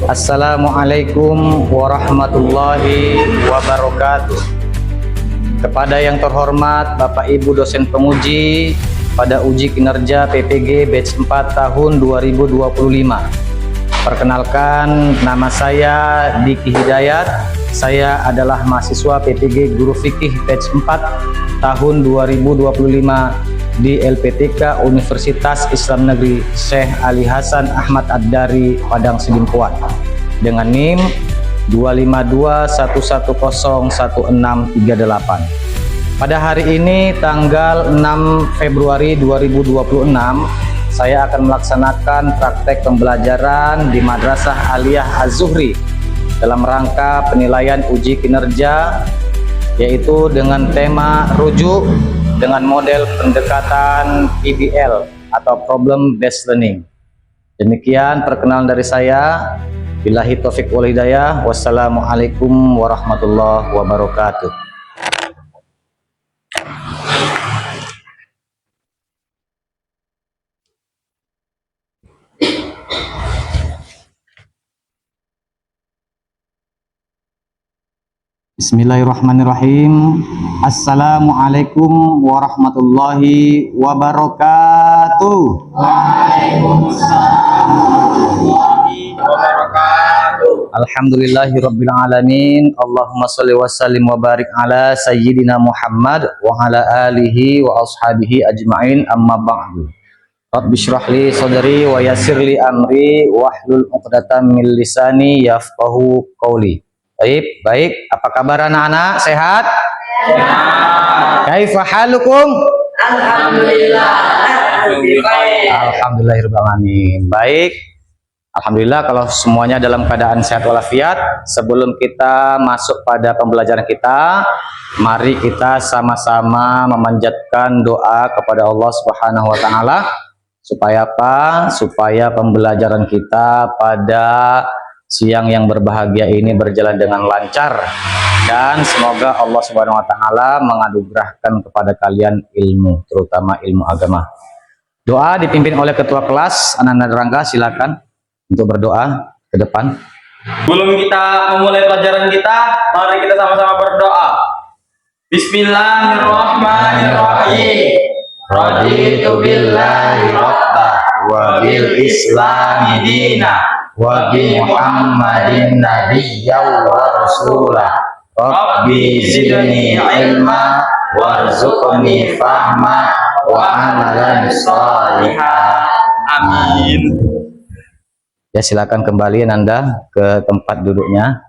Assalamualaikum warahmatullahi wabarakatuh. Kepada yang terhormat Bapak Ibu dosen penguji pada uji kinerja PPG batch 4 tahun 2025. Perkenalkan, nama saya Diki Hidayat. Saya adalah mahasiswa PPG Guru Fikih batch 4 tahun 2025 di LPTK Universitas Islam Negeri Syekh Ali Hasan Ahmad Ad-Dari Padang Sidimpuan dengan NIM 25211011638. Pada hari ini tanggal 6 Februari 2026 saya akan melaksanakan praktek pembelajaran di Madrasah Aliyah Az-Zuhri dalam rangka penilaian uji kinerja, yaitu dengan tema rujuk dengan model pendekatan PBL atau Problem Based Learning. Demikian perkenalan dari saya. Billahi taufiq wal hidayah. Wassalamualaikum warahmatullahi wabarakatuh. Bismillahirrahmanirrahim. Assalamualaikum warahmatullahi wabarakatuh. Waalaikumsalam warahmatullahi wabarakatuh. Alhamdulillahirabbil alamin. Allahumma shalli wa sallim wa barik ala sayyidina Muhammad wa ala alihi wa ashabihi ajmain, amma ba'du. Rabbi shrah li sadri wa yassir li amri wahlul 'uqdatam min lisani yafqahu qawli. Baik. Apa kabar anak-anak? Sehat? Ya. Kaifa halukum? Alhamdulillah. Alhamdulillahirabbil alamin. Baik. Alhamdulillah kalau semuanya dalam keadaan sehat walafiat. Sebelum kita masuk pada pembelajaran kita, mari kita sama-sama memanjatkan doa kepada Allah Subhanahu wa taala supaya apa? Supaya pembelajaran kita pada siang yang berbahagia ini berjalan dengan lancar, dan semoga Allah Subhanahu wa taala menganugerahkan kepada kalian ilmu, terutama ilmu agama. Doa dipimpin oleh ketua kelas Ananda Rangga, silakan untuk berdoa ke depan. Sebelum kita memulai pelajaran kita, mari kita sama-sama berdoa. Bismillahirrahmanirrahim. Raditu billahi rabba wa bil islami dina wa bi Muhammadin nabiyyan wa rasulah. Rabbi zidni ilma warzuqni fahma wa amalan shalihan. Amin. Ya, silakan kembali Anda ke tempat duduknya.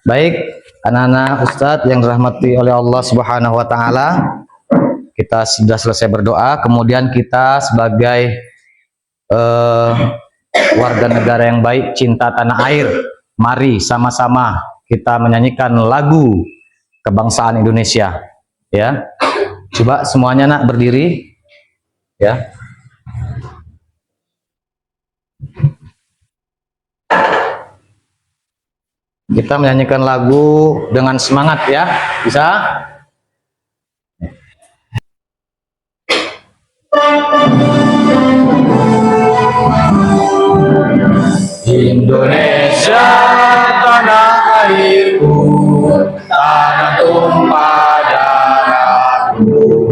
Baik, anak-anak Ustadz yang dirahmati oleh Allah Subhanahu wa taala, kita sudah selesai berdoa, kemudian kita sebagai warga negara yang baik, cinta tanah air, mari sama-sama kita menyanyikan lagu kebangsaan Indonesia. Ya, coba semuanya nak berdiri. Ya. Kita menyanyikan lagu dengan semangat ya, bisa? Indonesia tanah airku, tanah tumpah darahku.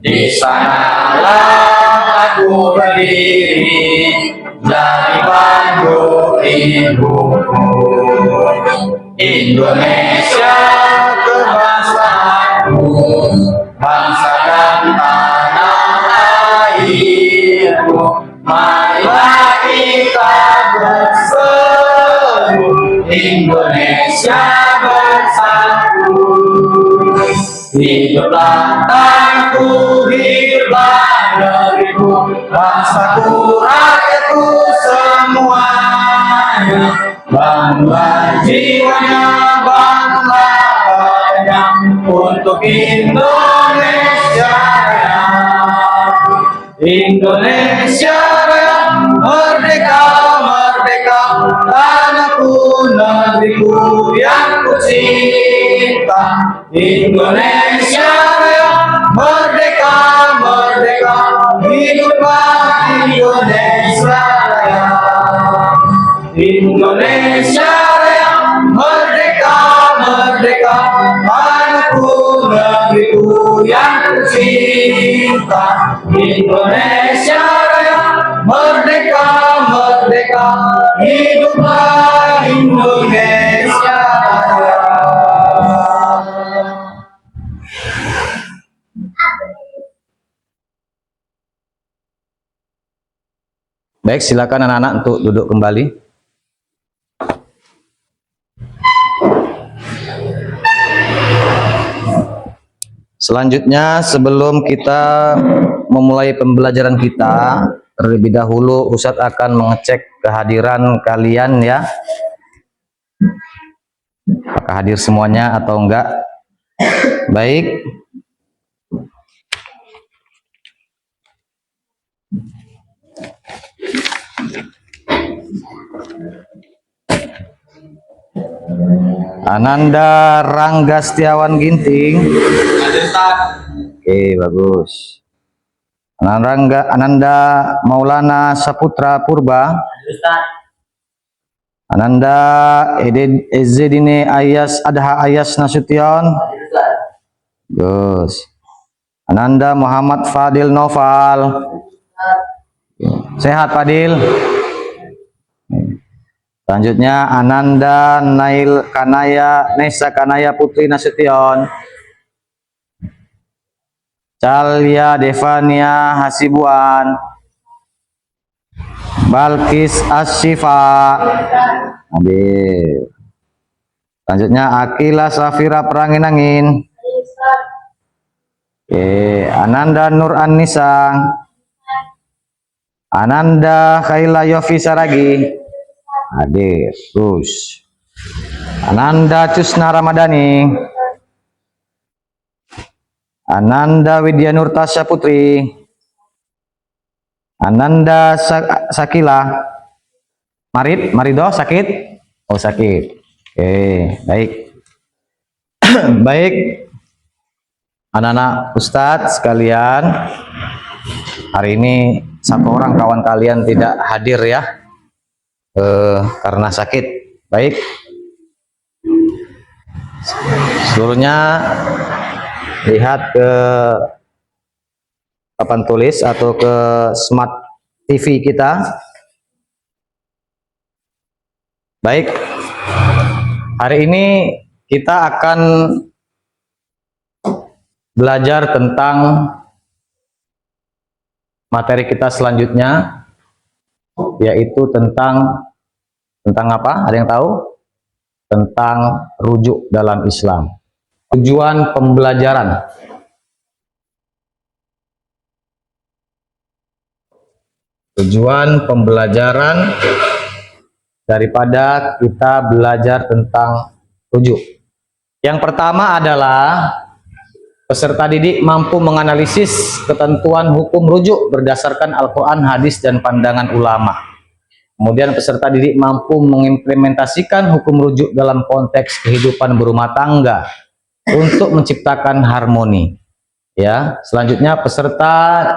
Di sanalah aku berdiri, jadi panggung ibuku. Indonesia kebangsaanku, bangsa dan tanah airku. Marilah kita bersatu, Indonesia bersatu. Hiduplah tanahku, hiduplah negeriku, bangsaku, rakyatku semuanya. Bangga jiwanya, bangga badannya untuk Indonesia Raya. Indonesia Raya, merdeka, merdeka, tanahku, negeriku yang ku cinta. Indonesia Raya, merdeka, merdeka, hiduplah Indonesia Raya. Indonesia Raya, merdeka, merdeka, padaku negeriku yang kucinta. Indonesia Raya, merdeka, merdeka, hiduplah Indonesia Raya. Baik, silakan anak-anak untuk duduk kembali. Selanjutnya, sebelum kita memulai pembelajaran kita, terlebih dahulu Ustadz akan mengecek kehadiran kalian ya. Apakah hadir semuanya atau enggak? Baik. Ananda Rangga Setiawan Ginting. Oke, bagus. Ananda Maulana Saputra Purba. Ananda Ezzedine Ayas Adha Ayas Nasution. Bagus. Ananda Muhammad Fadil Noval. Sehat Fadil. Selanjutnya Ananda Nail Kanaya Nesa Kanaya Putri Nasution. Calya Devania Hasibuan. Balkis Asyifa. Hadir. Selanjutnya Akila Safira Peranginangin. Oke, Ananda Nur Anissa. Ananda Khaila Yofi Saragi. Hadir. Terus Ananda Cusna Ramadhani. Ananda Widya Nur Tasya Putri. Ananda Sakila. Marido sakit? Oh, sakit. Oke, baik. Baik. Anak-anak Ustadz sekalian, hari ini satu orang kawan kalian tidak hadir ya. Karena sakit. Baik, seluruhnya lihat ke papan tulis atau ke smart TV kita. Baik, hari ini kita akan belajar tentang materi kita selanjutnya, yaitu tentang apa? Ada yang tahu? Tentang rujuk dalam Islam. Tujuan pembelajaran. Tujuan pembelajaran daripada kita belajar tentang rujuk. Yang pertama adalah peserta didik mampu menganalisis ketentuan hukum rujuk berdasarkan Al-Quran, hadis, dan pandangan ulama. Kemudian peserta didik mampu mengimplementasikan hukum rujuk dalam konteks kehidupan berumah tangga untuk menciptakan harmoni. Ya, selanjutnya peserta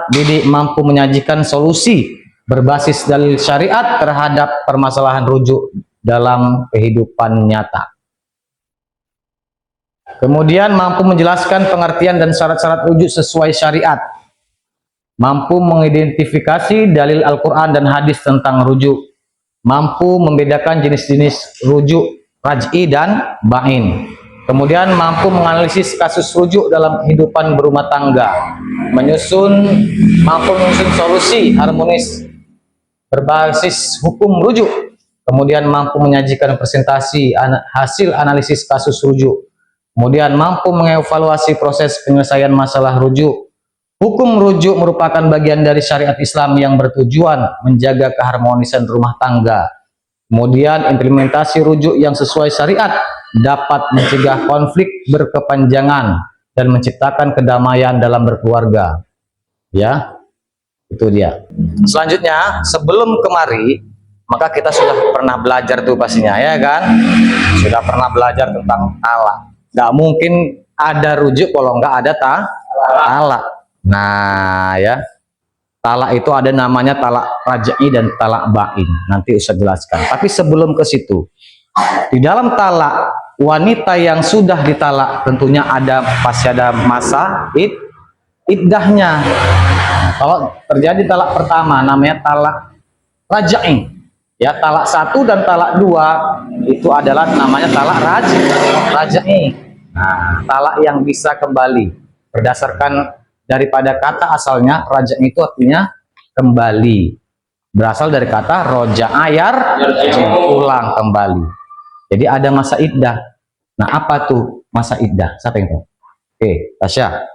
didik mampu menyajikan solusi berbasis dalil syariat terhadap permasalahan rujuk dalam kehidupan nyata. Kemudian mampu menjelaskan pengertian dan syarat-syarat rujuk sesuai syariat. Mampu mengidentifikasi dalil Al-Quran dan hadis tentang rujuk. Mampu membedakan jenis-jenis rujuk raj'i dan ba'in. Kemudian mampu menganalisis kasus rujuk dalam kehidupan berumah tangga. Mampu menyusun solusi harmonis berbasis hukum rujuk. Kemudian mampu menyajikan presentasi hasil analisis kasus rujuk. Kemudian mampu mengevaluasi proses penyelesaian masalah rujuk. Hukum rujuk merupakan bagian dari syariat Islam yang bertujuan menjaga keharmonisan rumah tangga. Kemudian implementasi rujuk yang sesuai syariat dapat mencegah konflik berkepanjangan dan menciptakan kedamaian dalam berkeluarga. Ya, itu dia. Selanjutnya, sebelum kemari, maka kita sudah pernah belajar tuh pastinya, ya kan? Sudah pernah belajar tentang talak. Nggak mungkin ada rujuk kalau nggak ada talak. Nah, ya. talak itu ada namanya talak raj'i dan talak bain. Nanti Ustaz jelaskan. Tapi sebelum ke situ, di dalam talak wanita yang sudah ditalak tentunya pasti ada masa iddahnya. Nah, kalau terjadi talak pertama namanya talak raj'i. Ya, talak 1 dan talak 2 itu adalah namanya talak raj'i. Nah, talak yang bisa kembali berdasarkan daripada kata asalnya raj'i itu artinya kembali. Berasal dari kata roja'a pulang kembali. Jadi ada masa iddah. Nah, apa tuh masa iddah? Siapa yang tahu? Oke, Tasya.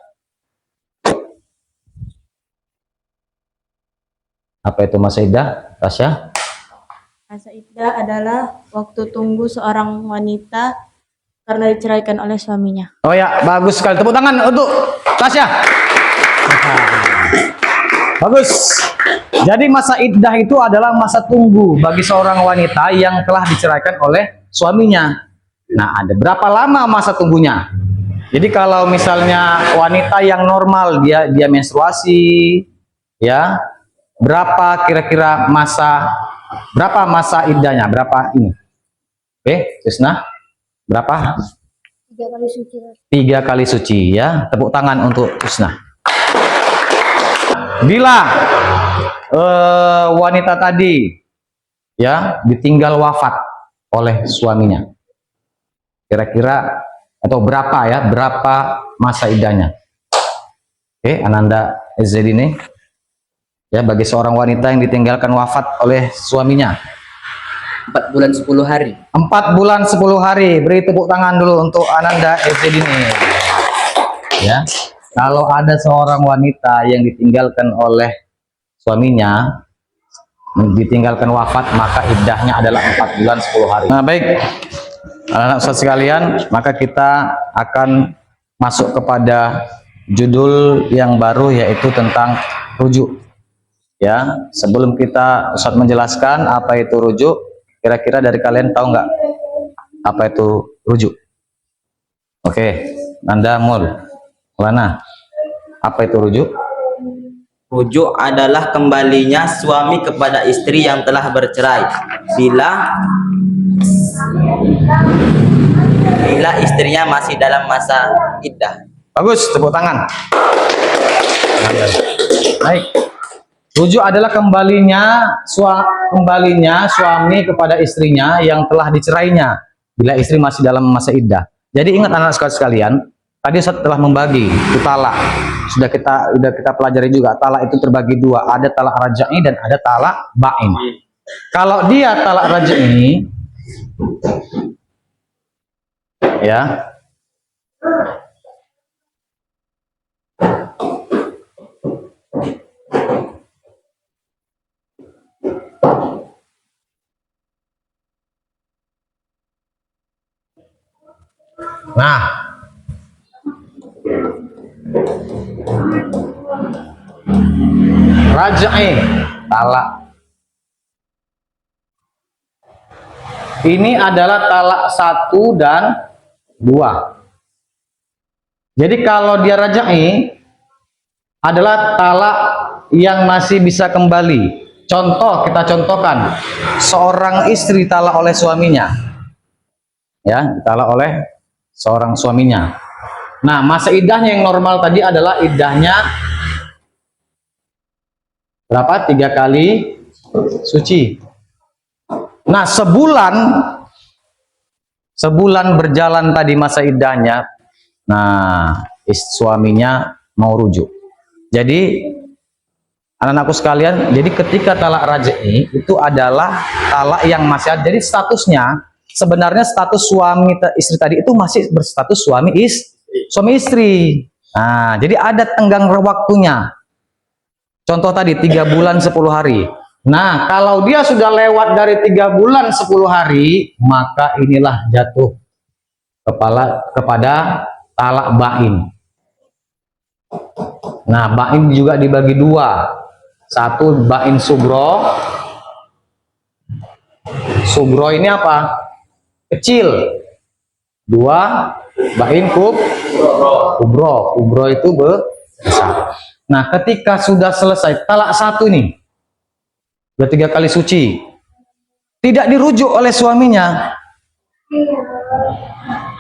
Apa itu masa iddah, Tasya? Masa iddah adalah waktu tunggu seorang wanita karena diceraikan oleh suaminya. Oh ya, bagus sekali. Tepuk tangan untuk Tasya. Bagus. Jadi masa iddah itu adalah masa tunggu bagi seorang wanita yang telah diceraikan oleh suaminya. Nah, ada berapa lama masa tunggunya? Jadi kalau misalnya wanita yang normal dia menstruasi, ya, berapa kira-kira berapa masa iddahnya? Berapa ini? Oke, Susna, berapa? 3 kali suci. 3 kali suci, ya. Tepuk tangan untuk Susna. Bila wanita tadi ya ditinggal wafat oleh suaminya, kira-kira atau berapa masa iddahnya? Oke, Ananda Ezzedine, ya, bagi seorang wanita yang ditinggalkan wafat oleh suaminya 4 bulan 10 hari. 4 bulan 10 hari. Beri tepuk tangan dulu untuk Ananda Ezzedine. Ya, kalau ada seorang wanita yang ditinggalkan oleh suaminya, ditinggalkan wafat, maka iddahnya adalah 4 bulan 10 hari. Nah, baik, anak-anak Ustaz sekalian, maka kita akan masuk kepada judul yang baru, yaitu tentang rujuk. Ya, sebelum kita Ustaz menjelaskan apa itu rujuk, kira-kira dari kalian tahu nggak apa itu rujuk? Oke, Anda Mulana, apa itu rujuk? Rujuk adalah kembalinya suami kepada istri yang telah bercerai bila istrinya masih dalam masa iddah. Bagus, tepuk tangan. Baik. Rujuk adalah kembalinya suami kepada istrinya yang telah dicerainya bila istri masih dalam masa iddah. Jadi ingat anak-anak sekalian, tadi saya telah membagi itu talak. Sudah kita pelajari juga, talak itu terbagi 2, ada talak raj'i dan ada talak bain. Kalau dia talak raj'i, ya, nah, raj'i, talak. Ini adalah talak 1 dan 2. Jadi kalau dia raj'i adalah talak yang masih bisa kembali. Contoh, kita contohkan, seorang istri talak oleh suaminya. Ya, talak oleh seorang suaminya. Nah, masa iddahnya yang normal tadi adalah iddahnya berapa? 3 kali suci. Nah, sebulan berjalan tadi masa iddahnya. Nah, suaminya mau rujuk. Jadi anak-anakku sekalian, jadi ketika talak raj'i itu adalah talak yang masih ada. Jadi statusnya sebenarnya status suami istri tadi itu masih berstatus suami istri. Nah, jadi ada tenggang waktunya. Contoh tadi 3 bulan 10 hari. Nah, kalau dia sudah lewat dari 3 bulan 10 hari, maka inilah jatuh kepada talak bain. Nah, bain juga dibagi 2. 1 bain sugro. Sugro ini apa? Kecil. 2 bain kubro. Kubro itu besar. Nah, ketika sudah selesai talak 1 nih, sudah 3 kali suci, tidak dirujuk oleh suaminya,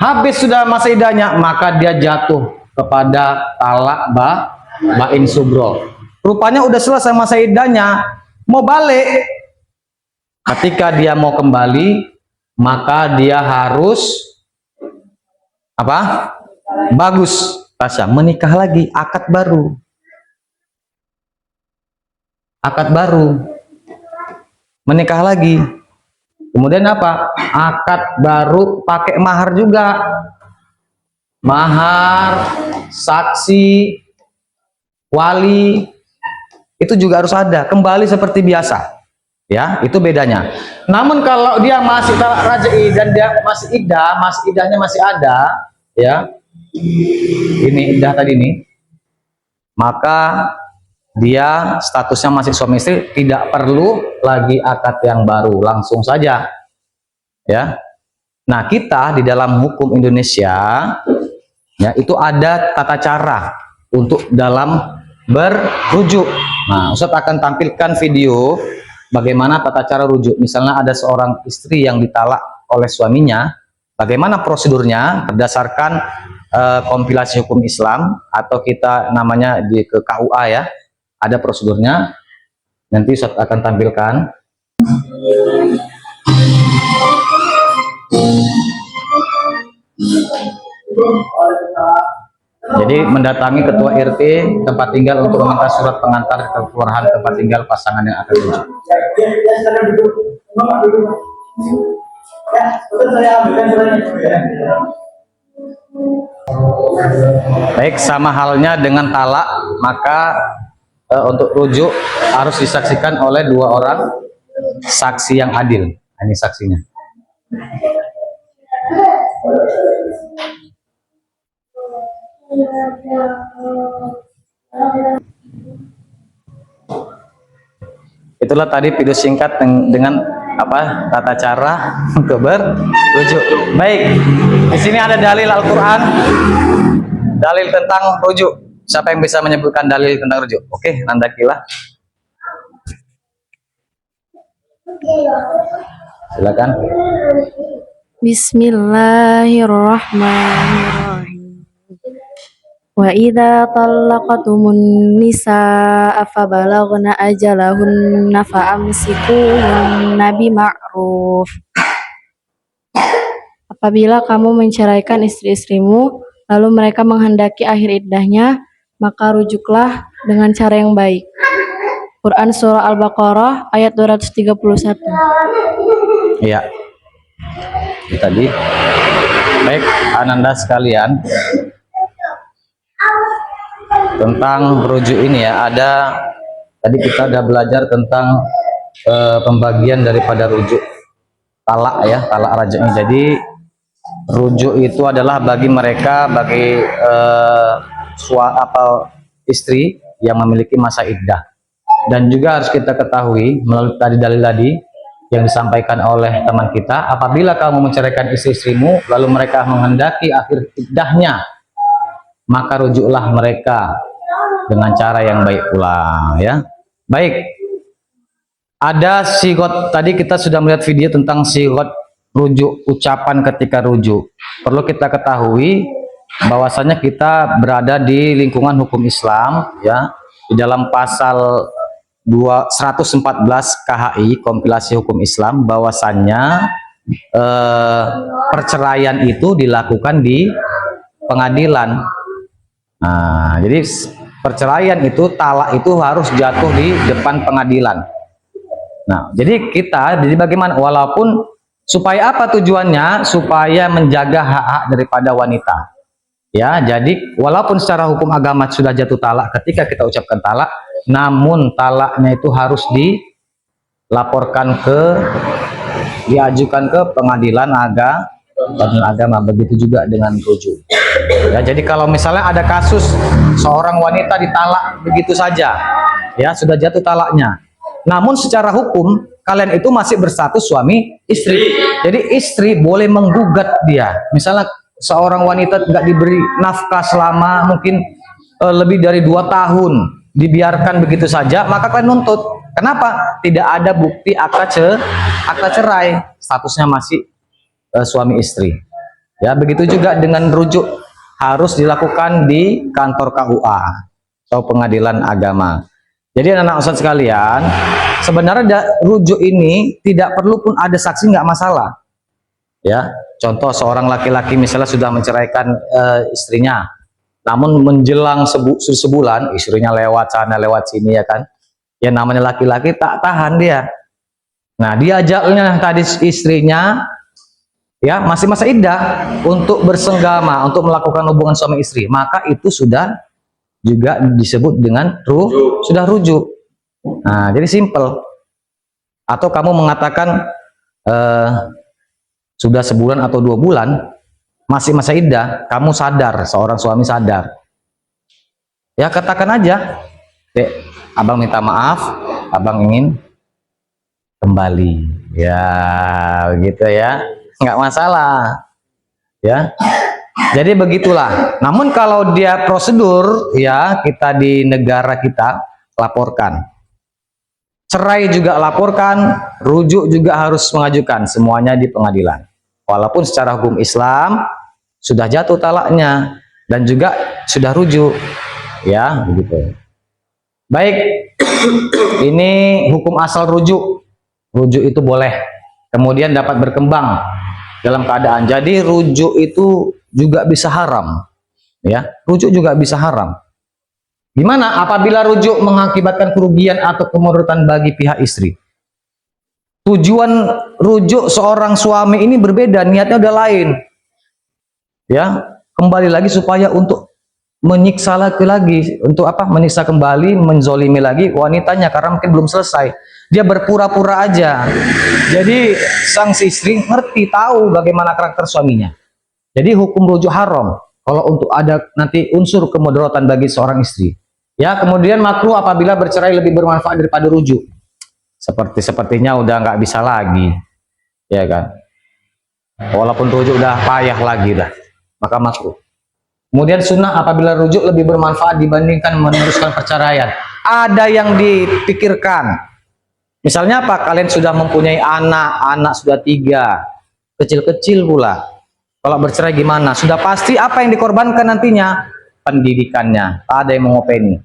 habis sudah masa iddahnya, maka dia jatuh kepada talak bain subro. Rupanya udah selesai masa iddahnya, mau balik. Ketika dia mau kembali, maka dia harus apa? Bagus, Tasya, menikah lagi, akad baru. Akad baru. Menikah lagi. Kemudian apa? Akad baru pakai mahar juga. Mahar, saksi, wali, itu juga harus ada. Kembali seperti biasa. Ya, itu bedanya. Namun kalau dia masih talak raj'i dan dia masih iddah, iddahnya masih ada, ya. Ini iddah tadi nih. Maka dia statusnya masih suami istri, tidak perlu lagi akad yang baru, langsung saja. Ya. Nah, kita di dalam hukum Indonesia, ya, itu ada tata cara untuk dalam berujuk. Nah, Ustadz akan tampilkan video bagaimana tata cara rujuk. Misalnya ada seorang istri yang ditalak oleh suaminya, bagaimana prosedurnya berdasarkan kompilasi hukum Islam, atau kita namanya di ke KUA, ya, ada prosedurnya. Nanti Ustadz akan tampilkan. Jadi mendatangi ketua RT tempat tinggal untuk meminta surat pengantar ke kelurahan tempat tinggal pasangan yang akan rujuk. Baik, sama halnya dengan talak, maka untuk rujuk harus disaksikan oleh 2 orang saksi yang adil. Ini saksinya. Itulah tadi video singkat dengan apa tata cara untuk berujuk. Baik, di sini ada dalil Al-Quran, dalil tentang rujuk. Siapa yang bisa menyebutkan dalil tentang rujuk? Oke, Nandakilah. Silakan. Bismillahirrahmanirrahim. Wa idza talaqtumun nisaa fabalagna ajalahunna fa'amsikuhunna bima'ruf. Apabila kamu menceraikan istri-istrimu lalu mereka menghendaki akhir iddahnya, maka rujuklah dengan cara yang baik. Quran surah Al-Baqarah ayat 231. Iya. Itu tadi. Baik, Ananda sekalian, tentang rujuk ini ya, ada tadi kita udah belajar tentang pembagian daripada rujuk talak, ya, talak raj'i. Jadi rujuk itu adalah bagi mereka, bagi istri yang memiliki masa iddah. Dan juga harus kita ketahui melalui tadi dalil tadi yang disampaikan oleh teman kita, apabila kamu menceraikan istri-istrimu lalu mereka menghendaki akhir iddahnya, maka rujuklah mereka dengan cara yang baik pula, ya. Baik, ada sigot, tadi kita sudah melihat video tentang sigot rujuk, ucapan ketika rujuk. Perlu kita ketahui bahwasanya kita berada di lingkungan hukum Islam, ya, di dalam pasal 114 KHI kompilasi hukum Islam, bahwasannya perceraian itu dilakukan di pengadilan. Nah, jadi perceraian itu, talak itu harus jatuh di depan pengadilan. Nah, jadi bagaimana, walaupun supaya apa tujuannya? Supaya menjaga hak-hak daripada wanita. Ya, jadi walaupun secara hukum agama sudah jatuh talak ketika kita ucapkan talak, namun talaknya itu harus diajukan ke pengadilan agama. Begitu juga dengan rujuk. Ya, jadi kalau misalnya ada kasus seorang wanita ditalak begitu saja, ya, sudah jatuh talaknya, namun secara hukum kalian itu masih berstatus suami istri. Jadi istri boleh menggugat dia. Misalnya seorang wanita nggak diberi nafkah selama mungkin lebih dari 2 tahun dibiarkan begitu saja, maka kalian nuntut. Kenapa? Tidak ada bukti akad cerai, statusnya masih suami istri. Ya, begitu juga dengan rujuk, harus dilakukan di kantor KUA atau pengadilan agama. Jadi anak-anak ustadz sekalian, sebenarnya rujuk ini tidak perlu pun ada saksi, nggak masalah. Ya, contoh seorang laki-laki misalnya sudah menceraikan istrinya, namun menjelang sebulan istrinya lewat sana lewat sini, ya kan? Ya namanya laki-laki tak tahan dia. Nah, diajaknya tadi istrinya, ya masih masa iddah untuk bersenggama, untuk melakukan hubungan suami istri, maka itu sudah juga disebut dengan sudah rujuk. Nah, jadi simple. Atau kamu mengatakan sudah sebulan atau 2 bulan masih masa iddah, kamu sadar, seorang suami sadar, ya katakan aja, Dek, abang minta maaf, abang ingin kembali, ya begitu ya, nggak masalah, ya. Jadi begitulah. Namun kalau dia prosedur, ya kita di negara kita laporkan, cerai juga laporkan, rujuk juga harus mengajukan, semuanya di pengadilan. Walaupun secara hukum Islam sudah jatuh talaknya dan juga sudah rujuk, ya begitu. Baik, ini hukum asal rujuk. Rujuk itu boleh, kemudian dapat berkembang dalam keadaan. Jadi rujuk itu juga bisa haram, ya. Rujuk juga bisa haram. Gimana apabila rujuk mengakibatkan kerugian atau kemudorotan bagi pihak istri? Tujuan rujuk seorang suami ini berbeda, niatnya udah lain. Ya, kembali lagi supaya untuk menyiksa lagi, untuk apa? Menyiksa kembali, menzolimi lagi wanitanya karena mungkin belum selesai. Dia berpura-pura aja. Jadi sang istri ngerti, tahu bagaimana karakter suaminya. Jadi hukum rujuk haram kalau untuk ada nanti unsur kemudaratan bagi seorang istri. Ya, kemudian makruh apabila bercerai lebih bermanfaat daripada rujuk. Sepertinya udah nggak bisa lagi, ya kan? Walaupun rujuk udah payah lagi dah, maka makruh. Kemudian sunnah apabila rujuk lebih bermanfaat dibandingkan meneruskan perceraian. Ada yang dipikirkan. Misalnya apa? Kalian sudah mempunyai anak sudah 3, kecil-kecil pula. Kalau bercerai gimana? Sudah pasti apa yang dikorbankan nantinya? Pendidikannya. Tak ada yang mengopeni.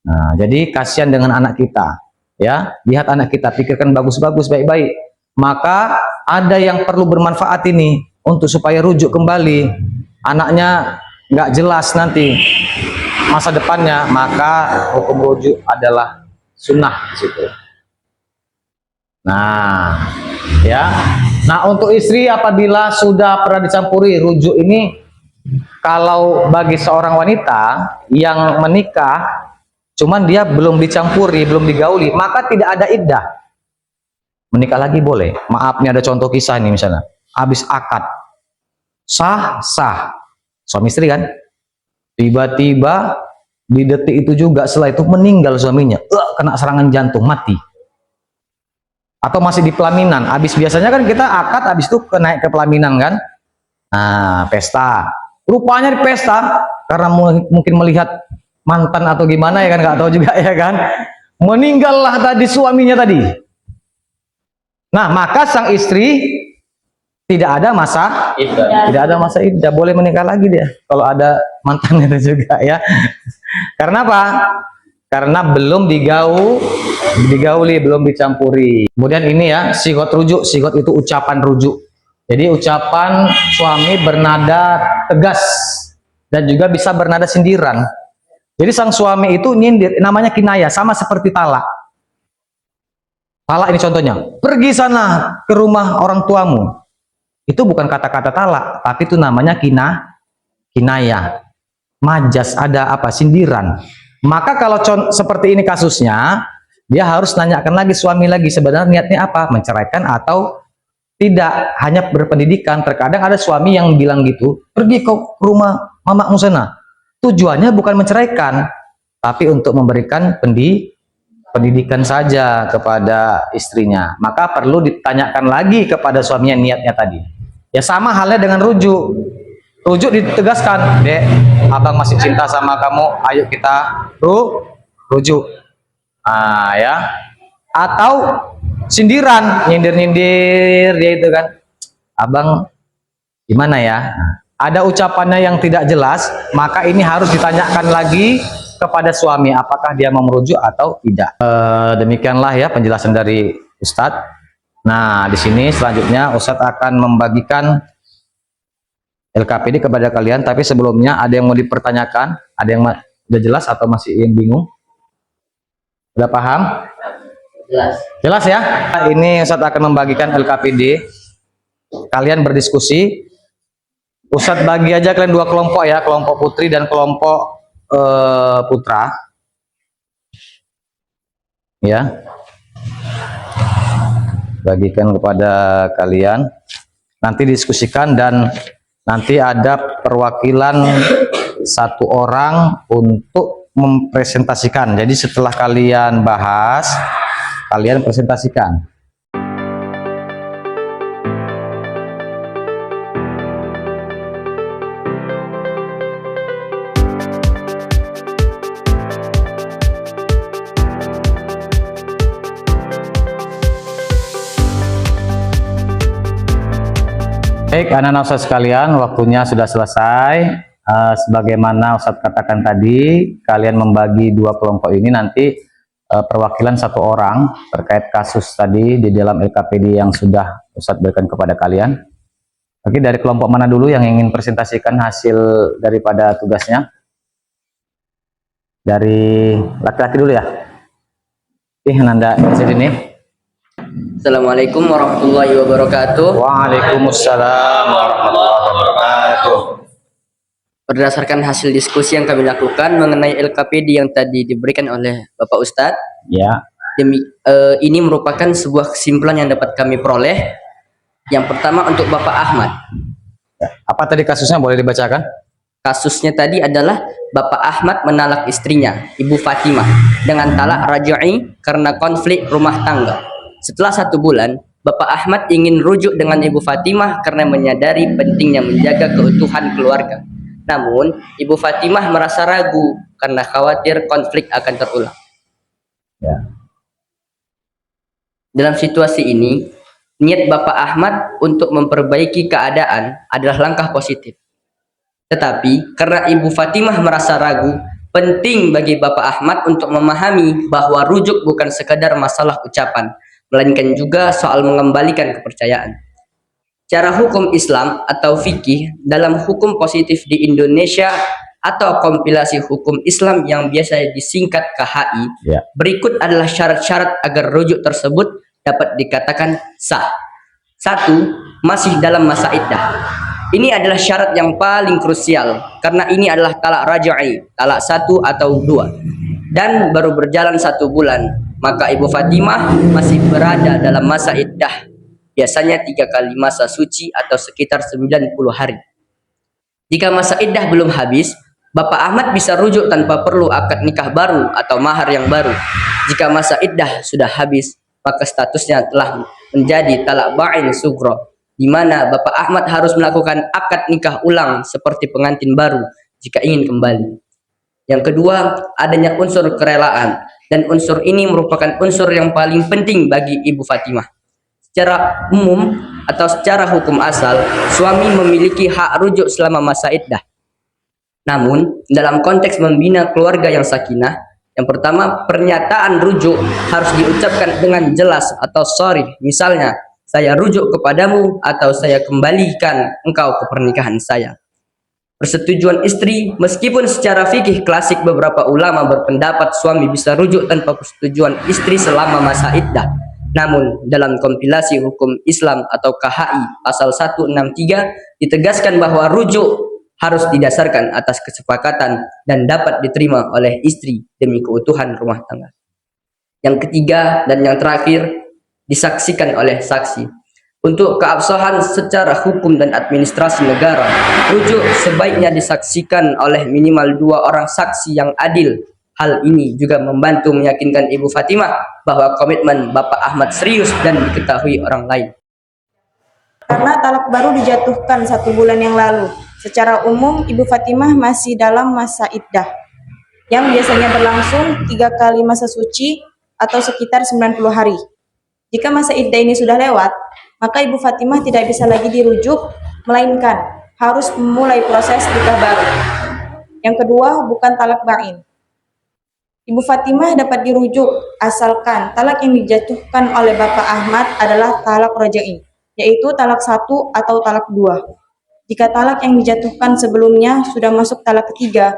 Nah, jadi kasihan dengan anak kita. Ya, lihat anak kita, pikirkan bagus-bagus, baik-baik. Maka ada yang perlu bermanfaat ini untuk supaya rujuk kembali. Anaknya nggak jelas nanti masa depannya, maka hukum rujuk adalah sunnah di situ. Nah, ya. Nah, untuk istri apabila sudah pernah dicampuri, rujuk ini kalau bagi seorang wanita yang menikah cuman dia belum dicampuri, belum digauli, maka tidak ada iddah. Menikah lagi boleh. Maaf, nih ada contoh kisah ini misalnya. Habis akad sah suami istri kan, tiba-tiba di detik itu juga setelah itu meninggal suaminya, kena serangan jantung, mati. Atau masih di pelaminan, biasanya kan kita akad habis itu naik ke pelaminan kan, nah pesta, rupanya di pesta karena mungkin melihat mantan atau gimana ya kan, nggak tahu juga ya kan, meninggallah tadi suaminya tadi. Nah, maka sang istri tidak ada masa iddah, boleh menikah lagi dia kalau ada mantannya itu juga ya. Karena apa? Karena belum digauli, belum dicampuri. Kemudian ini ya, sigot rujuk. Sigot itu ucapan rujuk. Jadi ucapan suami bernada tegas dan juga bisa bernada sindiran. Jadi sang suami itu nyindir, namanya kinayah, sama seperti talak. Talak ini contohnya, pergi sana ke rumah orang tuamu. Itu bukan kata-kata talak, tapi itu namanya kinayah. Majas, ada apa? Sindiran. Maka kalau seperti ini kasusnya, dia harus nanyakan lagi suami lagi, sebenarnya niatnya apa? Menceraikan atau tidak? Hanya berpendidikan. Terkadang ada suami yang bilang gitu, pergi ke rumah mamamu sana. Tujuannya bukan menceraikan, tapi untuk memberikan pendidikan saja kepada istrinya. Maka perlu ditanyakan lagi kepada suaminya niatnya tadi. Ya sama halnya dengan rujuk. Rujuk ditegaskan, Dek, abang masih cinta sama kamu, ayo kita rujuk. Ya. Atau sindiran, nyindir-nyindir dia itu kan, abang gimana ya? Ada ucapannya yang tidak jelas, maka ini harus ditanyakan lagi kepada suami, apakah dia mau merujuk atau tidak. Demikianlah ya penjelasan dari Ustadz. Nah, di sini selanjutnya Ustadz akan membagikan LKPD kepada kalian, tapi sebelumnya ada yang mau dipertanyakan? Ada yang udah jelas atau masih yang bingung? Udah paham? Jelas ya? Ini Ustadz akan membagikan LKPD. Kalian berdiskusi. Ustadz bagi aja kalian dua kelompok ya, kelompok putri dan kelompok putra. Ya. Bagikan kepada kalian. Nanti diskusikan dan nanti ada perwakilan satu orang untuk mempresentasikan. Jadi setelah kalian bahas, kalian presentasikan. Baik, anak-anak Ustadz sekalian, waktunya sudah selesai. Sebagaimana Ustadz katakan tadi, kalian membagi dua kelompok ini nanti perwakilan satu orang terkait kasus tadi di dalam LKPD yang sudah Ustadz berikan kepada kalian. Oke, dari kelompok mana dulu yang ingin presentasikan hasil daripada tugasnya? Dari laki-laki dulu ya. Nanda sini. Assalamualaikum warahmatullahi wabarakatuh. Waalaikumsalam warahmatullahi wabarakatuh. Berdasarkan hasil diskusi yang kami lakukan mengenai LKPD yang tadi diberikan oleh Bapak Ustadz, Ya. ini merupakan sebuah kesimpulan yang dapat kami peroleh. Yang pertama untuk Bapak Ahmad. Apa tadi kasusnya, boleh dibacakan? Kasusnya tadi adalah Bapak Ahmad menalak istrinya, Ibu Fatimah, dengan talak raj'i karena konflik rumah tangga. Setelah 1 bulan, Bapak Ahmad ingin rujuk dengan Ibu Fatimah karena menyadari pentingnya menjaga keutuhan keluarga. Namun, Ibu Fatimah merasa ragu karena khawatir konflik akan terulang. Ya. Dalam situasi ini, niat Bapak Ahmad untuk memperbaiki keadaan adalah langkah positif. Tetapi, karena Ibu Fatimah merasa ragu, penting bagi Bapak Ahmad untuk memahami bahwa rujuk bukan sekadar masalah ucapan, melainkan juga soal mengembalikan kepercayaan. Cara hukum Islam atau fikih dalam hukum positif di Indonesia atau kompilasi hukum Islam yang biasa disingkat KHI, berikut adalah syarat-syarat agar rujuk tersebut dapat dikatakan sah. 1. Masih dalam masa iddah. Ini adalah syarat yang paling krusial karena ini adalah talak raj'i, talak 1 atau 2, dan baru berjalan 1 bulan. Maka Ibu Fatimah masih berada dalam masa iddah, biasanya 3 kali masa suci atau sekitar 90 hari. Jika masa iddah belum habis, Bapak Ahmad bisa rujuk tanpa perlu akad nikah baru atau mahar yang baru. Jika masa iddah sudah habis, maka statusnya telah menjadi talak ba'in sugro, di mana Bapak Ahmad harus melakukan akad nikah ulang seperti pengantin baru jika ingin kembali. Yang kedua, adanya unsur kerelaan, dan unsur ini merupakan unsur yang paling penting bagi Ibu Fatimah. Secara umum atau secara hukum asal, suami memiliki hak rujuk selama masa iddah. Namun, dalam konteks membina keluarga yang sakinah, yang pertama, pernyataan rujuk harus diucapkan dengan jelas atau sharih. Misalnya, saya rujuk kepadamu atau saya kembalikan engkau ke pernikahan saya. Persetujuan istri, meskipun secara fikih klasik beberapa ulama berpendapat suami bisa rujuk tanpa persetujuan istri selama masa iddah. Namun, dalam kompilasi hukum Islam atau KHI pasal 163 ditegaskan bahwa rujuk harus didasarkan atas kesepakatan dan dapat diterima oleh istri demi keutuhan rumah tangga. Yang ketiga dan yang terakhir, disaksikan oleh saksi. Untuk keabsahan secara hukum dan administrasi negara, rujuk sebaiknya disaksikan oleh minimal 2 orang saksi yang adil. Hal ini juga membantu meyakinkan Ibu Fatimah bahwa komitmen Bapak Ahmad serius dan diketahui orang lain. Karena talak baru dijatuhkan 1 bulan yang lalu, Secara umum, Ibu Fatimah masih dalam masa iddah, yang biasanya berlangsung 3 kali masa suci atau sekitar 90 hari. Jika masa iddah ini sudah lewat, maka Ibu Fatimah tidak bisa lagi dirujuk, melainkan harus memulai proses nikah baru. Yang kedua, bukan talak ba'in. Ibu Fatimah dapat dirujuk asalkan talak yang dijatuhkan oleh Bapak Ahmad adalah talak roja'i, yaitu talak 1 atau talak 2. Jika talak yang dijatuhkan sebelumnya sudah masuk talak ketiga,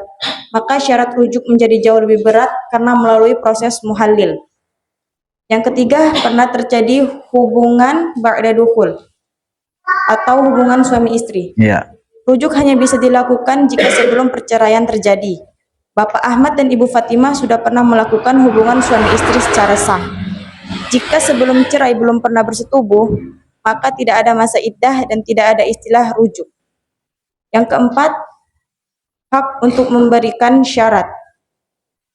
maka syarat rujuk menjadi jauh lebih berat karena melalui proses muhallil. Yang ketiga, pernah terjadi hubungan ba'da dukhul atau hubungan suami istri. Iya. Rujuk hanya bisa dilakukan jika sebelum perceraian terjadi. Bapak Ahmad dan Ibu Fatimah sudah pernah melakukan hubungan suami istri secara sah. Jika sebelum cerai belum pernah bersetubuh, maka tidak ada masa iddah dan tidak ada istilah rujuk. Yang keempat, hak untuk memberikan syarat.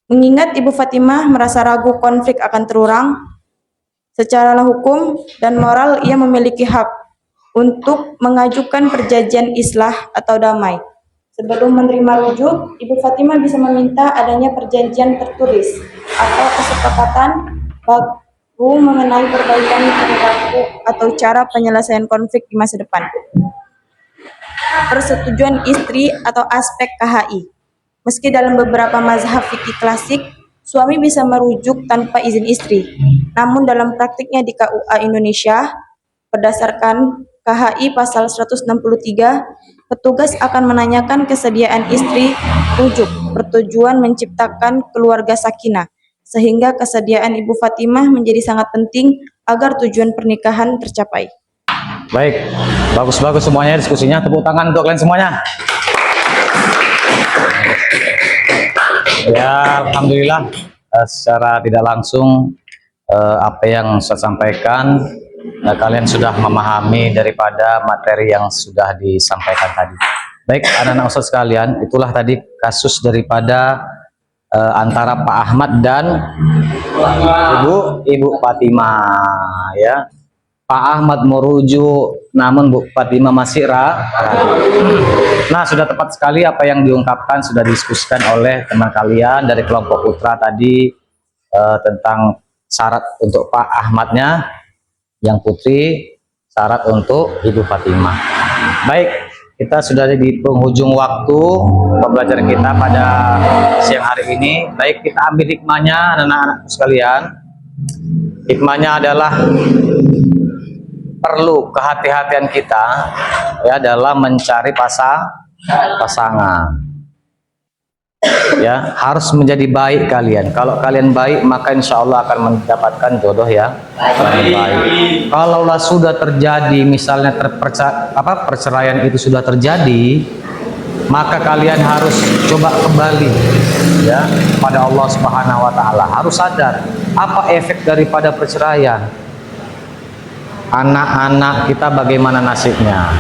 Mengingat Ibu Fatimah merasa ragu konflik akan terulang, secara hukum dan moral ia memiliki hak untuk mengajukan perjanjian islah atau damai. Sebelum menerima rujuk, Ibu Fatimah bisa meminta adanya perjanjian tertulis atau kesepakatan baru mengenai perbaikan perilaku atau cara penyelesaian konflik di masa depan. Persetujuan istri atau aspek KHI. Meski dalam beberapa mazhab fikih klasik, suami bisa merujuk tanpa izin istri. Namun dalam praktiknya di KUA Indonesia, berdasarkan KHI pasal 163, petugas akan menanyakan kesediaan istri rujuk bertujuan menciptakan keluarga sakinah, sehingga kesediaan Ibu Fatimah menjadi sangat penting agar tujuan pernikahan tercapai. Baik, bagus-bagus semuanya diskusinya. Tepuk tangan untuk kalian semuanya. Ya, alhamdulillah secara tidak langsung apa yang saya sampaikan kalian sudah memahami daripada materi yang sudah disampaikan tadi. Baik, anak-anak ustadz sekalian, itulah tadi kasus daripada antara Pak Ahmad dan Ibu Fatimah, ya. Pak Ahmad merujuk, namun Bu Fatimah masih ragu. Nah, sudah tepat sekali apa yang diungkapkan, sudah diskusikan oleh teman kalian dari kelompok putra tadi tentang syarat untuk Pak Ahmadnya, yang putri syarat untuk Ibu Fatimah. Baik, kita sudah di penghujung waktu pembelajaran kita pada siang hari ini. Baik, kita ambil hikmahnya anak-anak sekalian. Hikmahnya adalah perlu kehati-hatian kita ya dalam mencari pasangan. Ya, harus menjadi baik kalian. Kalau kalian baik, maka insya Allah akan mendapatkan jodoh ya baik. Kalaulah sudah terjadi, misalnya perceraian itu sudah terjadi, maka kalian harus coba kembali ya pada Allah Subhanahu Wa Taala. Harus sadar apa efek daripada perceraian. Anak-anak kita bagaimana nasibnya,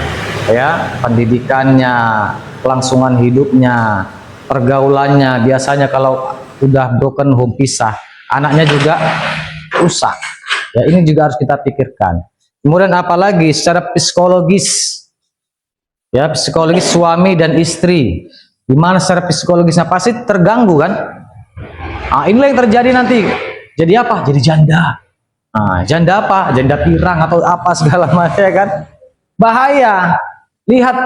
ya, pendidikannya, kelangsungan hidupnya, pergaulannya. Biasanya kalau udah broken home, pisah, anaknya juga rusak. Ya, ini juga harus kita pikirkan. Kemudian apalagi secara psikologis, ya, psikologis suami dan istri, gimana secara psikologisnya pasti terganggu kan? Nah, inilah yang terjadi nanti. Jadi apa? Jadi janda. Nah, janda apa? Janda pirang atau apa segala macam ya kan? Bahaya. Lihat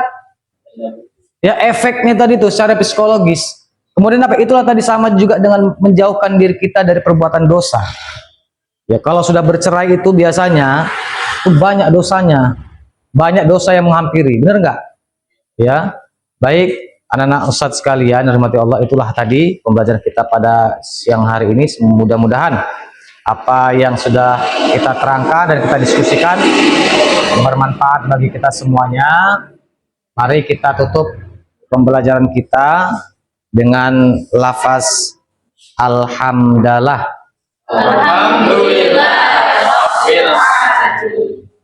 ya efeknya tadi tuh secara psikologis. Kemudian apa? Itulah tadi sama juga dengan menjauhkan diri kita dari perbuatan dosa. Ya, kalau sudah bercerai itu biasanya itu banyak dosanya. Banyak dosa yang menghampiri. Benar nggak? Ya. Baik, anak-anak ustadz sekalian, rahmati Allah, itulah tadi pembelajaran kita pada siang hari ini. Mudah-mudahan apa yang sudah kita terangkan dan kita diskusikan bermanfaat bagi kita semuanya. Mari kita tutup pembelajaran kita dengan lafaz alhamdulillah. Alhamdulillah.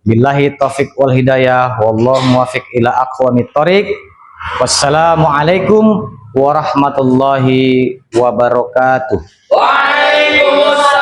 Billahi taufiq wal hidayah, wallahu muwaffiq ila aqwamit thoriq. Wassalamualaikum warahmatullahi wabarakatuh. Waalaikumsalam.